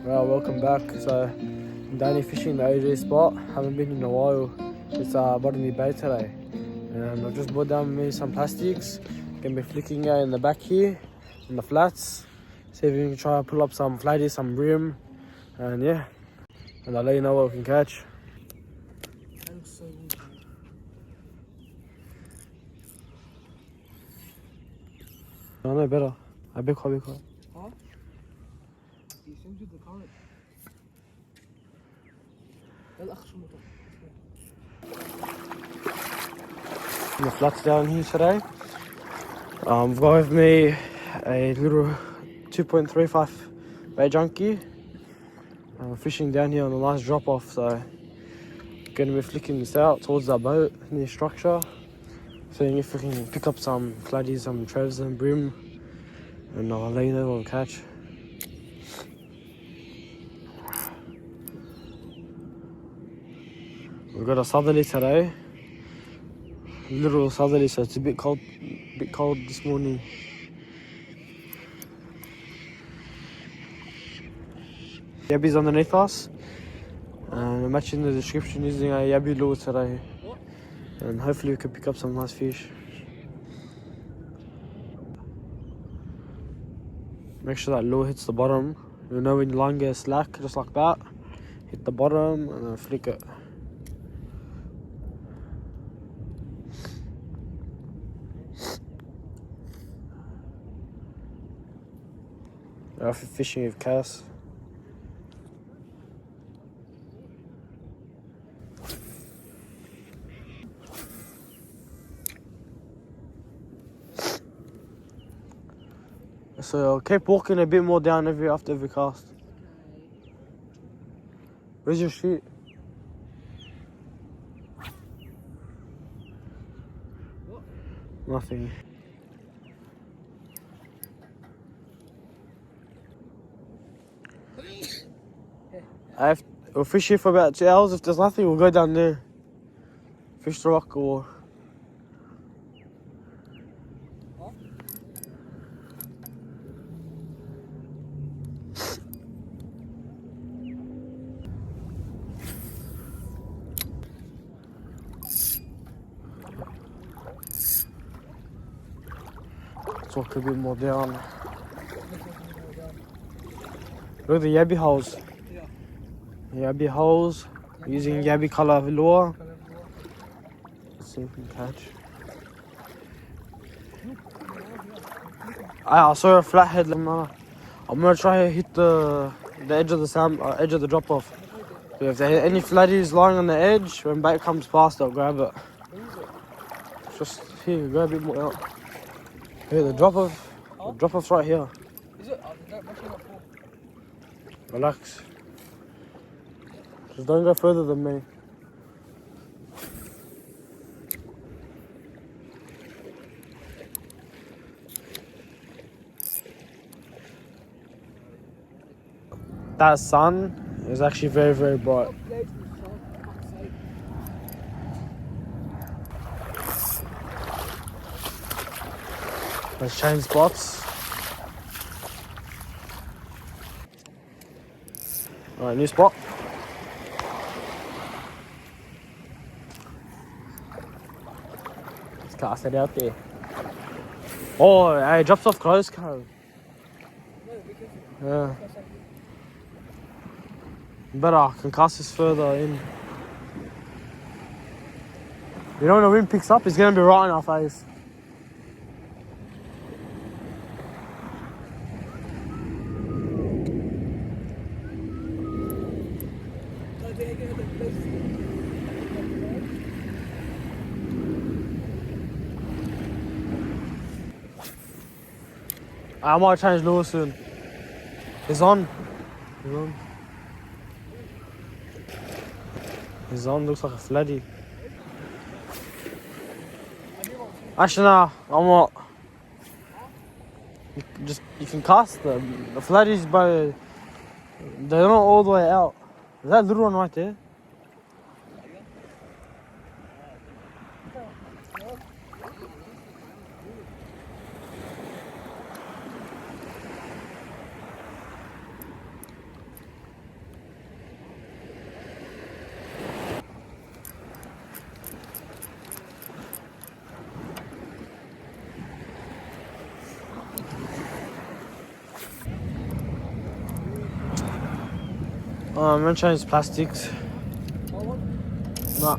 Well, welcome back. So, I'm Danny fishing the AJ spot. Haven't been in a while. It's Botany Bay today. And I just brought down me some plastics. Gonna be flicking out in the back here, in the flats. See if we can try to pull up some flatties, some bream. And yeah, and I'll let you know what we can catch. I know better. I be quiet. Huh? You seem to the current. The flats down here today. I've got with me a little 2.35 bait junkie. I'm fishing down here on a nice drop off, so gonna be flicking this out towards that boat in the structure. Seeing if we can pick up some flatties, some trevs and bream, and I'll let you know what we catch. We've got a southerly today. Little southerly, so it's a bit cold this morning. Yabby's underneath us, and I'm matching the description using a yabby lure today, and hopefully we can pick up some nice fish. Make sure that lure hits the bottom. You know when your line gets slack, just like that, hit the bottom and then flick it. We're off fishing with Cass. So I'll keep walking a bit more down after every cast. Where's your sheet? What? Nothing. We'll fish here for about 2 hours. If there's nothing, we'll go down there. Fish the rock or... Huh? Let's walk a bit more down. Look at the yabby holes. Yeah. Yabby holes. Using yabby color lure. Let's see if we can catch. I saw a flathead. I'm gonna try to hit the edge of the edge of the drop off. If there are any flatties lying on the edge, when bait comes past, I'll grab it. Just here, go a bit more out. Here, the drop off. The drop off's right here. Is it? That must be not full. Relax. Just don't go further than me. That sun is actually very, very bright. Let's change spots. Alright, new spot. Let's cast it out there. Oh, hey, it drops off close, Carl. Yeah. But I can cast this further in. You know when the wind picks up, it's gonna be right in our face. I might change lure soon. He's on. He's on, looks like a flatty. Actually, nah, I'm not. You can cast them. The flatties, but they're not all the way out. Is that little one right there? I'm gonna change plastics. Nah.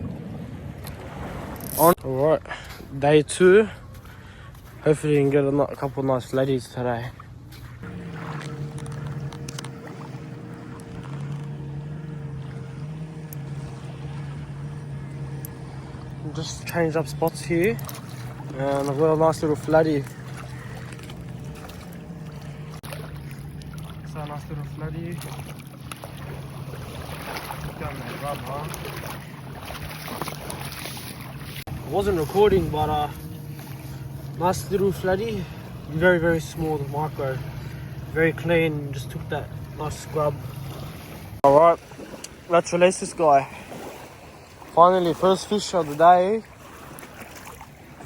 On. Alright, day 2. Hopefully you can get a couple of nice flatties today. Just changed up spots here and I've got a nice little flatty. So a nice little flatty. Down there, rub, huh? I wasn't recording, but nice little flatty. Very, very small, micro. Very clean, just took that nice scrub. Alright, let's release this guy. Finally, first fish of the day.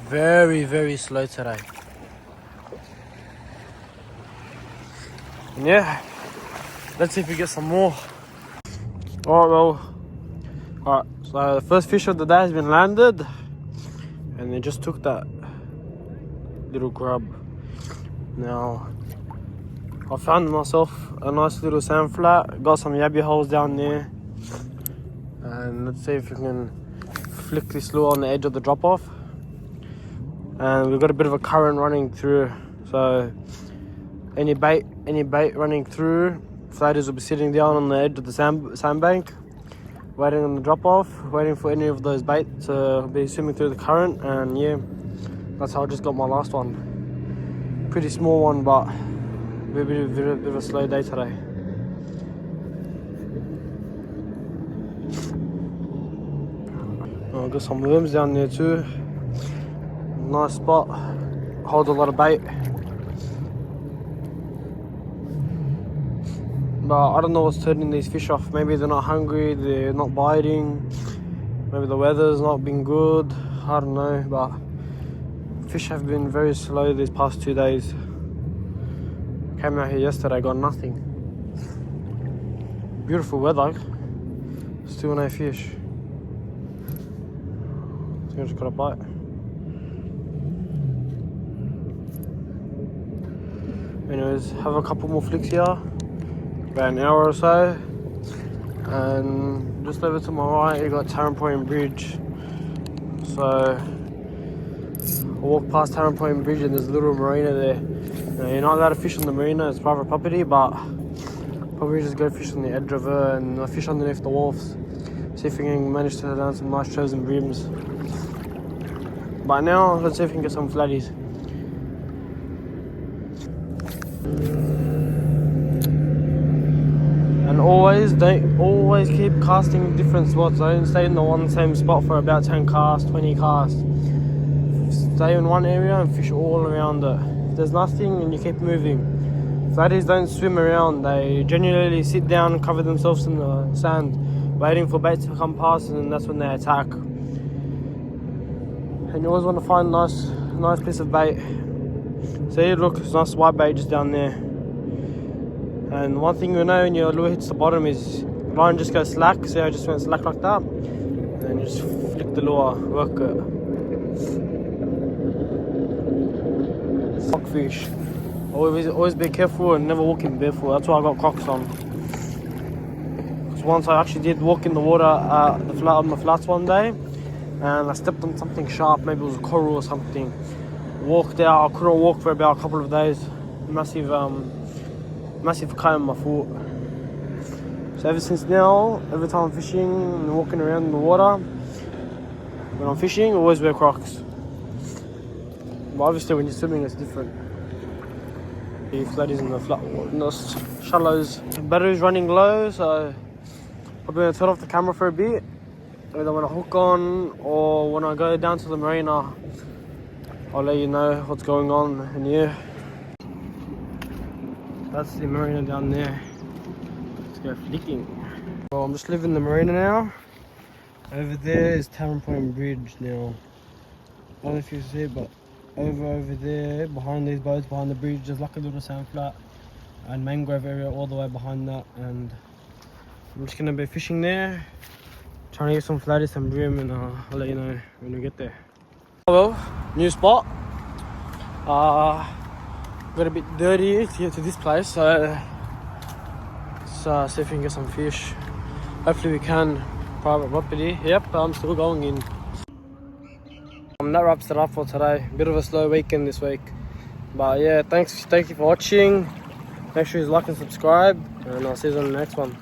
Very, very slow today. And yeah, let's see if we get some more. Alright, so the first fish of the day has been landed. And they just took that little grub. Now, I found myself a nice little sand flat. Got some yabby holes down there. And let's see if we can flick this lure on the edge of the drop off. And we've got a bit of a current running through, so any bait running through, flatheads will be sitting down on the edge of the sandbank, waiting on the drop off, waiting for any of those bait to be swimming through the current. And yeah, that's how I just got my last one. Pretty small one, but a bit of a slow day today. I've got some worms down there too. Nice spot, holds a lot of bait. But I don't know what's turning these fish off. Maybe they're not hungry, they're not biting. Maybe the weather's not been good. I don't know, but fish have been very slow these past 2 days. Came out here yesterday, got nothing. Beautiful weather, still no fish. I think I just got a bite. Anyways, have a couple more flicks here, about an hour or so, and just over to my right you got Tarrant Point Bridge. So I walk past Tarrant Point Bridge and there's a little marina there. Now, you're not allowed to fish on the marina, it's private property, but probably just go fish on the edge of it and fish underneath the wharfs. See if we can manage to land some nice chosen breams. But now, let's see if we can get some flatties. And always keep casting in different spots. Don't stay in the same spot for about 10 casts, 20 casts. Stay in one area and fish all around it. If there's nothing, and you keep moving. Flatties don't swim around. They genuinely sit down and cover themselves in the sand, waiting for bait to come past, and that's when they attack. And you always want to find a nice piece of bait. See, look, it's nice white bait just down there. And one thing you know when your lure hits the bottom is the line just goes slack. See how I just went slack like that? And then you just flick the lure, work it. Cockfish. Always be careful and never walk in barefoot. That's why I got Crocs on. Because once I actually did walk in the water on the flats one day, and I stepped on something sharp, maybe it was a coral or something. Walked out, I couldn't walk for about a couple of days. Massive cut on my foot. So ever since now, every time I'm fishing and walking around in the water, when I'm fishing, I always wear Crocs. But obviously when you're swimming, it's different. The flatties in the shallows. Battery's running low, so I'm going to turn off the camera for a bit. Either when I hook on or when I go down to the marina, I'll let you know what's going on. And yeah, that's the marina down there. Let's go flicking. Well, I'm just leaving the marina now. Over there is Tarrant Point Bridge now. I don't know if you see it, but over there, behind these boats, behind the bridge, there's like a little sand flat and mangrove area all the way behind that. And I'm just gonna be fishing there, trying to get some flatties, some bream, and I'll let you know when we get there. Well, new spot. Got a bit dirty to get to this place, so it's see if we can get some fish. Hopefully we can. Private property. Yep, I'm still going in. That wraps it up for today. Bit of a slow weekend this week. But yeah, thank you for watching. Make sure you like and subscribe. And I'll see you on the next one.